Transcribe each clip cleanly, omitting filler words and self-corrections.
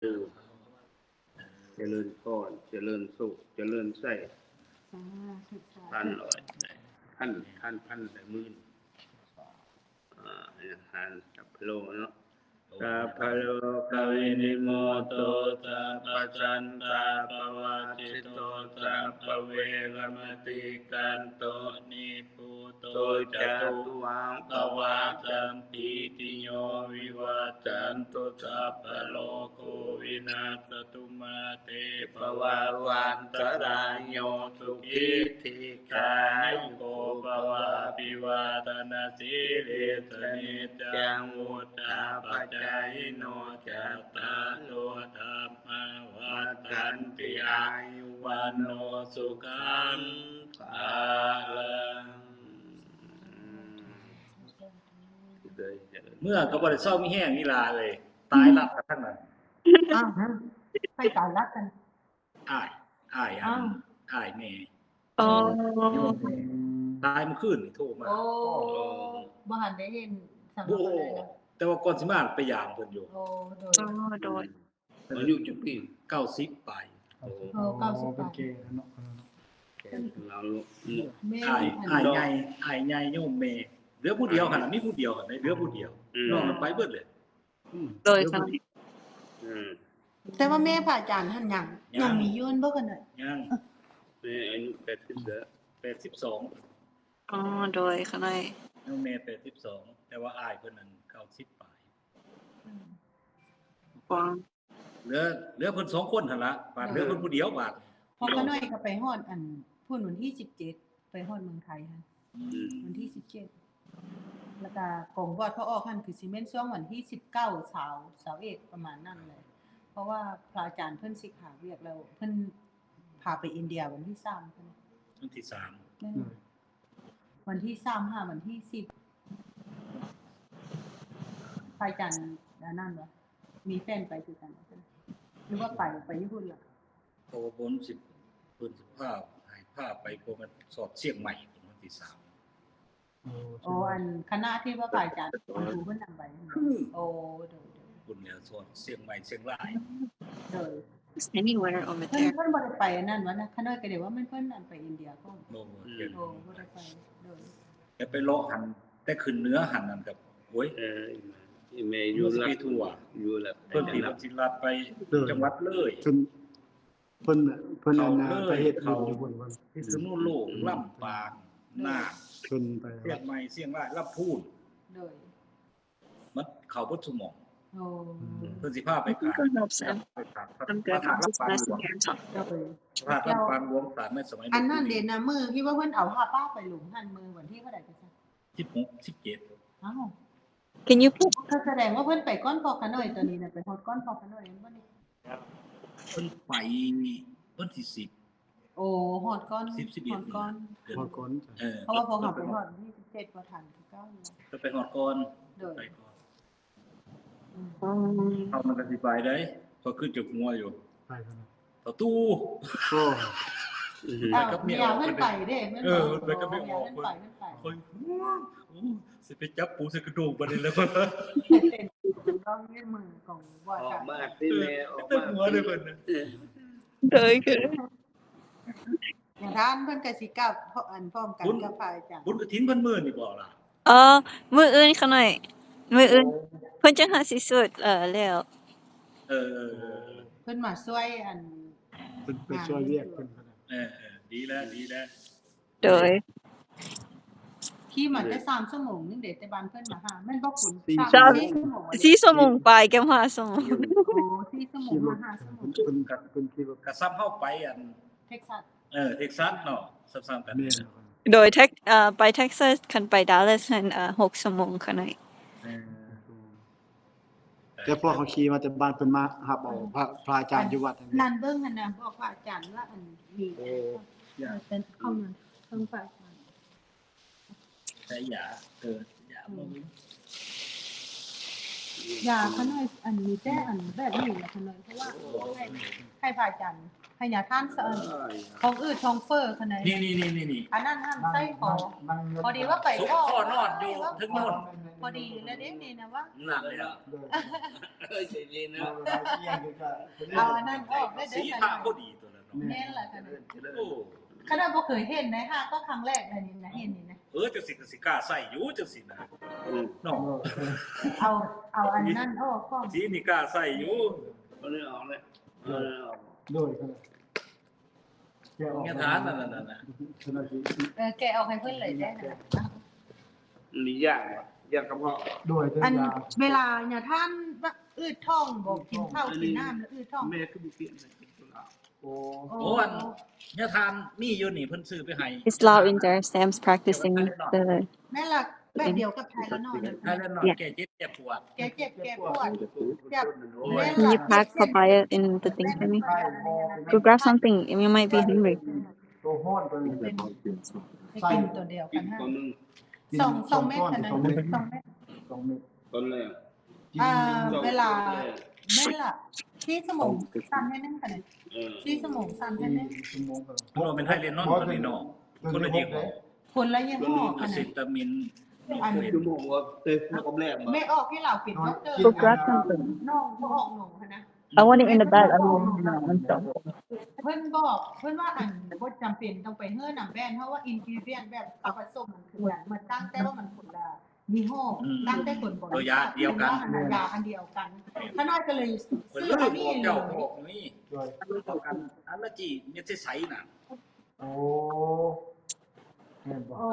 เจริญพรเจริญสุขเจริญไส้พันร้อยพันได้หมื่นอาหารสัพพโลเนาะสัพพโลกวินิโมโตสัพพจันตาปวัตติโตสัพพเวรมติกันโตนิพุโตจตุวังปวัตตันติติโยวิวัตตันตุสัพพโลกวินาศตุมาเตภวัตวันตรายโยสุขิธิกายุโกภวะปิวาตนาสิริสนิจังวุฒาปัจจายโนจัตตาโลธรรมาวัฏันติอายุวันโนสุขังภาลังเมื่อก็บ่ได้เศร้ามีแห้งมีลาเลยตายรับกันทั้งนั้นอ้าวไปตายรักกันอ้ายอ้ายแม่อ๋อตายเมื่อคืนโทรมาโอ้บ่ทันได้เห็นสังเกตเลยนะแต่ว่าก่อนสิมาไปยามเพิ่นอยู่โอ้โดยอายุจักปี90ปลายโอ้90เป็นเกย์เนาะเราอ้ายใหญ่โยมแม่เหลือผู้เดียวหั่นน่ะมีผู้เดียวหั่นเหลือผู้เดียวนอกนั้นไปเบิดเลยโดยค่ะแต่ว่าแม่พระอาจารย์ท่านยังมียืนบ่กันน่ะยังแม่อายุ82อ๋อโดยค่ะนายโยมแม่82แต่ว่าอ้ายเพิ่นนั้น90ปลายว้าเหลือเพิ่น2คนหั่นล่ะบาดเหลือเพิ่นผู้เดียวบาดพอก็น้อยก็ไปฮอดอันพุ่นวันที่17ไปฮอดเมืองไทยค่ะวันที่17แล้วก็ของบอดเขาออกหั่นคือสิแม่นช่วงวันที่19เสาร์21ประมาณนั้นเลยเพราะว่าพระอาจารย์เพิ่นสิหาเวียกแล้วเพิ่นพาไปอินเดียวันที่3เพิ่นวันที่3วันที่35วันที่10พระอาจารย์นั่นบ่มีแฟนไปคือกันหรือว่าไปญี่ปุ่นล่ะโอ้เพิ่นสิพาไปพวกมันสอดเชียงใหม่วันที่3โอ้อันคณะที่ว่าพระอาจารย์เพิ่นนำไปโอ้โดยคุณเนี่ยสอดเชียงใหม่เชียงรายโดย anywhere over there เพิ่นบ่ได้ไปนั่นวะนะคณะก็ได้ว่ามันเพิ่นนั่นไปอินเดียก็บ่ได้ไปโดยแต่ไปเลาะหันแต่ขึ้นเหนือหันนั่นกับโอ้ยแม่อยู่ลัดอยู่ลัดเพิ่นสิลัดไปจังหวัดเลยเพิ่นไปเฮ็ดเขาอยู่บนวันพิษณุโลกลำปางน่านเพิ่นไปเชียงใหม่เชียงรายลำพูนโดยมันเข้าบ่ชั่วโมงโอ้เพิ่นสิพาไปก็นอบซันI'm good I'm just messing here talk พาปางหลวงศาลในสมัยอันนั้นเด่นนะมือที่ว่าเพิ่นเอาผ้าป้าไปหลุมหั่นมือวันที่เท่าใดกันซะ16 17อ้าว Can you put ก็แสดงว่าเพิ่นไปก้อนพอขน้อยตัวนี้น่ะไปฮอดก้อนพอขน้อยบ่นี่เพิ่นไปวันที่10โอ้ฮอดก้อนฮอดก้อนเพราะว่าพอไปฮอดที่17บ่ทันคือ9นี่ก็ไปฮอดก่อนไปก่อนเอามันก็สิไปได้พอขึ้นจากหัวอยู่ไปคั่นน่ะประตูไปกับเมียเพิ่นไปเด้เพิ่นไปกับเมียออกเพิ่นค่อยสิไปจับปูใส่กระดูกบ่ได้แล้วต้องเล่นมือของว่าออกมาที่แม่ออกมาหัวเลยเพิ่นน่ะโดยคืออย่างท่านเพิ่นก็สิกลับอันพร้อมกันกับพระอาจารย์บุญกฐินเพิ่นมื้อนี่บ่ล่ะมื้ออื่นค่ะหน่อยมื้ออื่นเพิ่นจังหาสิสวดแล้วเพิ่นมาช่วยอันเพิ่นไปช่วยเรียกเพิ่นดีแล้วโดยขี่มาได้3ชั่วโมงนึงเด้แต่บ้านเพิ่นมาหาแม่นบ่คุณ4ชั่วโมงไปกับ5ชั่วโมงโอ้4ชั่วโมงมา5ชั่วโมงเพิ่นคิดว่าก็ซ้ำเฮาไปอันเท็กซัสเท็กซัสเนาะซ้ำๆกันโดยไปเท็กซัสคันไปดัลลัสนั้น6ชั่วโมงค่ะหน่อยแต่พอเขาขี่มาแต่บ้านเพิ่นมารับเอาพระอาจารย์อยู่วัดนั่นเบิ่งหั่นน่ะบอกพระอาจารย์ว่าอันมีเป็นเข้ามาเพิ่งพระอาจารย์ใช้ยาบ่มี ยาขน้อยอันนี้แต่อันแบบนี้แหละขน้อยเพราะว่าให้พระอาจารย์ให้ยาท่านสะอันท้องอืดท้องเฟ้อขน้อย นี่ อันนั้นห้ามใส่ขอพอดีว่าไป สุก ก็ ข้อนอนอยู่ถึงโน่น พอดีแล้วเด้นี่นะว่า นั่นเลยอ่ะ จริงๆนะ เอาอันนั้นออกได้ สี เด้อ ผ้าก็ดีตัวนั้น แม่นแหละขน้อย โอ้ ขนาดบ่เคยเห็นนะฮะก็ครั้งแรกเลยนี่นะเห็นนี่นะ จังสิกล้าใส่อยู่จังสินะเนาะ เอาอันนั้นออกก่อน สีนี่กล้าใส่อยู่ เอาเรื่องออกเลยออก โดยครับแกออก เงี้ยทานนั่นน่ะ แกเอาให้เพิ่นเลยได้นะ นี่ยากกระเพาะ โดย อัน ยา เวลาเนี่ยท่านอืดท้องบอกกินข้าวกินน้ำแล้วอืดท้อง แม่คือบุเปียนเลย โอ้ โอ้อันเงี้ยทานมีอยู่นี่เพิ่นซื้อไปให้ It's loud in there. Sam's practicing the แม่ละแบบเดียวกับไทยแล้วนอน ถ้าเล่นนอนแกเจ็บปวด แกเจ็บแกปวดจับ Can you pack papaya in the thing for me? Go grab something. You might be hungry. ตัวห้อนตัวนี้ เป็นไปกินตัวเดียวกันฮะ ตัวนึง สองเม็ดขนาด2 เม็ด 2 เม็ด ต้นเลย เวลาแม่ละที่สมองสั่นให้นึงขนาดที่สมองสั่นให้นึง ชั่วโมงก็ เพราะว่าเป็นไทเลนอนตัวนี้เนาะคนละยี่ห้อ คนละยี่ห้อข อะ นา ซิ ด ตามิน อัน ชั่วโมงว่าเตะพวกแรกมา ไม่ออกที่เราปิดด็อกเตอร์ Go grab something. น้องก็ออกหนงนะ I want it in the bag. I don't want it now. เพื่อนบอกเพื่อนว่าอันบ่จำเป็นต้องไปเฮือหนังแบนเพราะว่าอินกิวเรียนแบบผสมมันคือกันมันตั้งแต่ว่ามันคนละยี่ห้อตั้งแต่คนบ่ยาอันเดียวกันถ้าน้อยก็เลย เพิ่น ซื้อ เลิ อั ก นนี้ บอก เล เจ้าบอก ย นี่ โดย ต่อกันอันละจีเม็ดใสๆน่ะ โอ้แม่นบ่ โอ้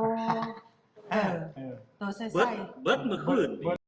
ตัวใส่ เบิดมื้อคืนนี่